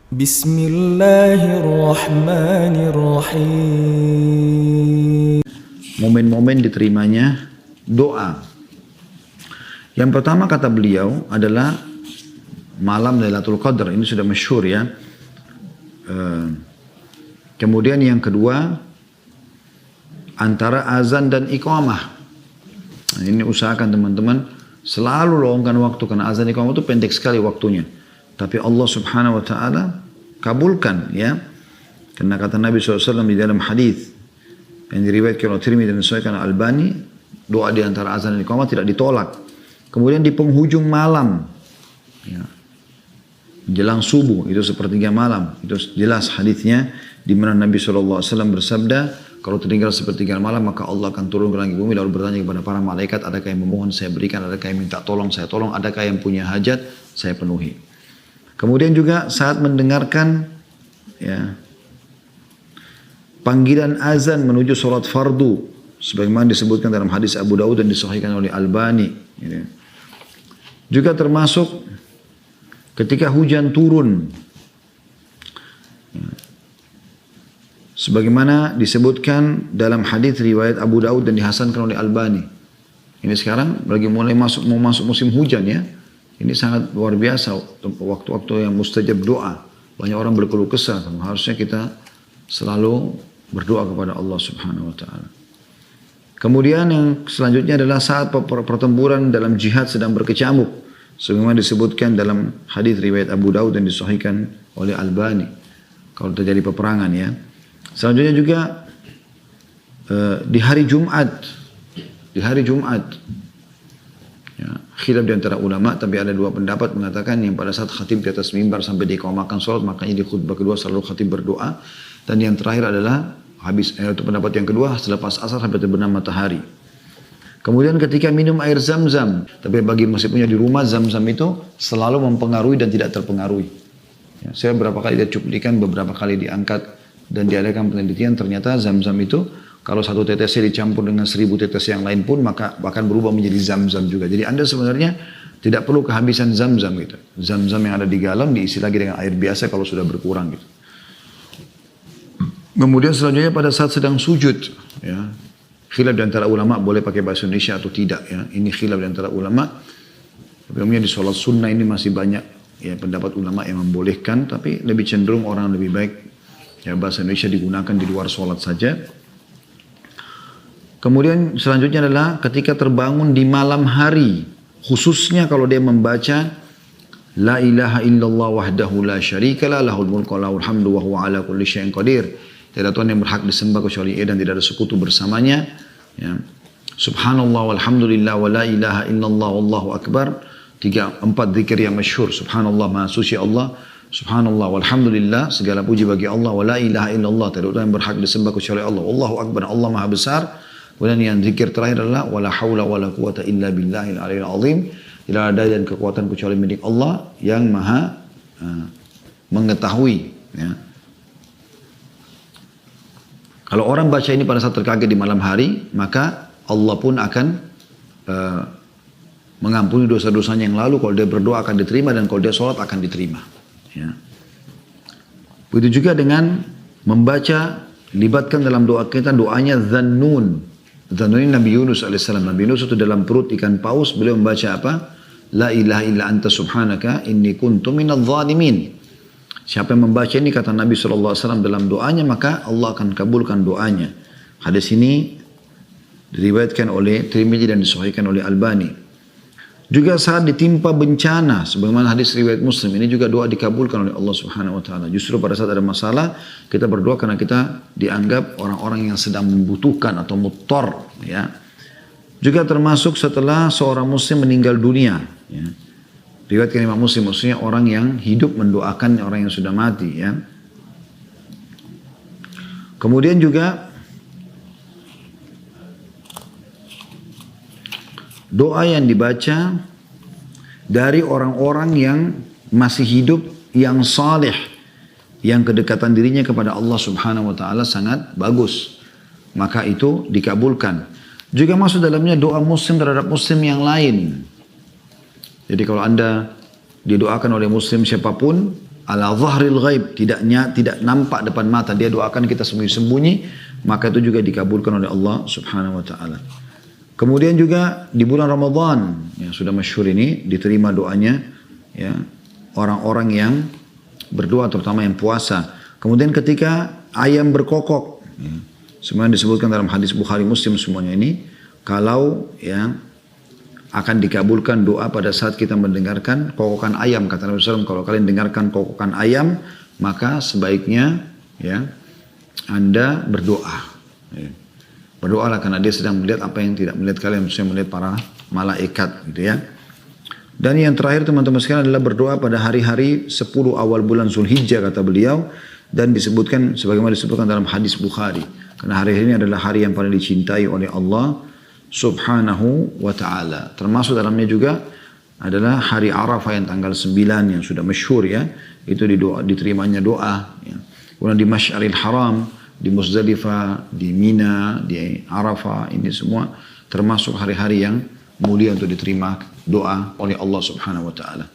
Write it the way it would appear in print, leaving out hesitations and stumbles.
Bismillahirrahmanirrahim. Momen-momen diterimanya doa. Yang pertama kata beliau adalah malam Lailatul Qadar. Ini sudah masyhur ya. Kemudian yang kedua antara azan dan iqamah. Nah, ini usahakan teman-teman selalu luangkan waktu karena azan iqamah itu pendek sekali waktunya. Tapi Allah Subhanahu wa taala kabulkan ya. Karena kata Nabi SAW di dalam hadis yang diriwayatkan oleh Tirmidzi dan disahihkan Al-Albani, doa di antara azan dan iqamah tidak ditolak. Kemudian di penghujung malam ya, jelang subuh itu sepertiga malam, itu jelas hadisnya di mana Nabi SAW bersabda, kalau tertinggal sepertiga malam maka Allah akan turun ke langit bumi lalu bertanya kepada para malaikat, adakah yang memohon saya berikan, adakah yang minta tolong saya tolong, adakah yang punya hajat saya penuhi. Kemudian juga saat mendengarkan ya, panggilan azan menuju sholat fardu sebagaimana disebutkan dalam hadis Abu Daud dan disahihkan oleh Albani gitu. Juga termasuk ketika hujan turun sebagaimana disebutkan dalam hadis riwayat Abu Daud dan dihasankan oleh Albani. Ini sekarang lagi mulai mau masuk musim hujan ya. Ini sangat luar biasa waktu-waktu yang mustajab doa. Banyak orang berkeluh kesah, harusnya kita selalu berdoa kepada Allah Subhanahu wa taala. Kemudian yang selanjutnya adalah saat pertempuran dalam jihad sedang berkecamuk. Sebagaimana disebutkan dalam hadis riwayat Abu Daud dan disahihkan oleh Albani. Kalau terjadi peperangan ya. Selanjutnya juga di hari Jumat. Di hari Jumat. Ya, khilaf di antara ulama, tapi ada dua pendapat mengatakan yang pada saat khatib di atas mimbar sampai diqamahkan sholat, makanya di khutbah kedua selalu khatib berdoa. Dan yang terakhir adalah untuk pendapat yang kedua selepas asar sampai terbenam matahari. Kemudian ketika minum air zam-zam, tapi bagi masih punya di rumah zam-zam itu selalu mempengaruhi dan tidak terpengaruhi. Ya, saya beberapa kali lihat cuplikan, beberapa kali diangkat dan diadakan penelitian, ternyata zam-zam itu kalau satu tetesnya dicampur dengan 1000 tetes yang lain pun maka bahkan berubah menjadi zam-zam juga. Jadi Anda sebenarnya tidak perlu kehabisan zam-zam gitu. Zam-zam yang ada di galon diisi lagi dengan air biasa kalau sudah berkurang gitu. Kemudian selanjutnya pada saat sedang sujud, ya, khilaf di antara ulama boleh pakai bahasa Indonesia atau tidak. Ya. Ini khilaf di antara ulama. Sebelumnya di sholat sunnah ini masih banyak ya, pendapat ulama yang membolehkan, tapi lebih cenderung orang lebih baik ya, bahasa Indonesia digunakan di luar sholat saja. Kemudian selanjutnya adalah ketika terbangun di malam hari, khususnya kalau dia membaca La ilaha illallah wahdahu la syarikalah lahul mulku wa lahul hamdu wa huwa ala kulli syai'in qadir. Tidak ada Tuhan yang berhak disembah kecuali Ia dan tidak ada sekutu bersamanya. Ya. Subhanallah walhamdulillah wa la ilaha illallah wallahu akbar. 4 zikir yang masyhur. Subhanallah maha suci Allah. Subhanallah walhamdulillah segala puji bagi Allah wa la ilaha illallah. Tidak ada Tuhan yang berhak disembah kecuali Allah. Wallahu akbar. Allah maha besar. Kemudian yang zikir terakhir adalah wala haula wala quwata illa billahil aliyil azim. Tidak ada daya dan kekuatan kecuali milik Allah yang maha mengetahui. Ya. Kalau orang baca ini pada saat terkaget di malam hari, maka Allah pun akan mengampuni dosa-dosanya yang lalu. Kalau dia berdoa akan diterima dan kalau dia sholat akan diterima. Ya. Begitu juga dengan membaca, libatkan dalam doa kita doanya Dhannun. Dhannun ini Nabi Yunus AS. Nabi Yunus itu dalam perut ikan paus, beliau membaca apa? La ilaha illa anta subhanaka inni kuntu minadh dhalimin. Siapa yang membaca ini kata Nabi SAW dalam doanya maka Allah akan kabulkan doanya. Hadis ini diriwayatkan oleh Tirmidzi dan disahihkan oleh Albani. Juga saat ditimpa bencana sebagaimana hadis riwayat Muslim ini juga doa dikabulkan oleh Allah Subhanahu wa taala. Justru pada saat ada masalah kita berdoa karena kita dianggap orang-orang yang sedang membutuhkan atau muttar ya. Juga termasuk setelah seorang muslim meninggal dunia ya. Riwayatkan Imam Muslim, maksudnya orang yang hidup mendoakan orang yang sudah mati ya. Kemudian juga doa yang dibaca dari orang-orang yang masih hidup yang saleh, yang kedekatan dirinya kepada Allah Subhanahu wa taala sangat bagus, maka itu dikabulkan. Juga masuk dalamnya doa muslim terhadap muslim yang lain. Jadi kalau Anda didoakan oleh muslim siapapun, ala zahril ghaib, tidak nampak depan mata, dia doakan kita sembunyi-sembunyi, maka itu juga dikabulkan oleh Allah Subhanahu wa taala. Kemudian juga di bulan Ramadan yang sudah masyhur ini diterima doanya ya orang-orang yang berdoa, terutama yang puasa. Kemudian ketika ayam berkokok, ya, semuanya disebutkan dalam hadis Bukhari Muslim semuanya ini, kalau ya akan dikabulkan doa pada saat kita mendengarkan kokokan ayam. Kata Nabi SAW, kalau kalian dengarkan kokokan ayam, maka sebaiknya ya Anda berdoa. Ya. Berdoalah karena dia sedang melihat apa yang tidak melihat kalian, maksudnya melihat para malaikat gitu ya. Dan yang terakhir teman-teman sekalian adalah berdoa pada hari-hari 10 awal bulan Zulhijjah kata beliau, dan disebutkan sebagaimana disebutkan dalam hadis Bukhari. Karena hari ini adalah hari yang paling dicintai oleh Allah Subhanahu wa ta'ala. Termasuk dalamnya juga adalah hari Arafah yang tanggal 9 yang sudah masyhur ya. Itu diterimanya doa ya. Kemudian di Masy'aril Haram, di Muzdalifah, di Mina, di Arafah, ini semua termasuk hari-hari yang mulia untuk diterima doa oleh Allah Subhanahu wa ta'ala.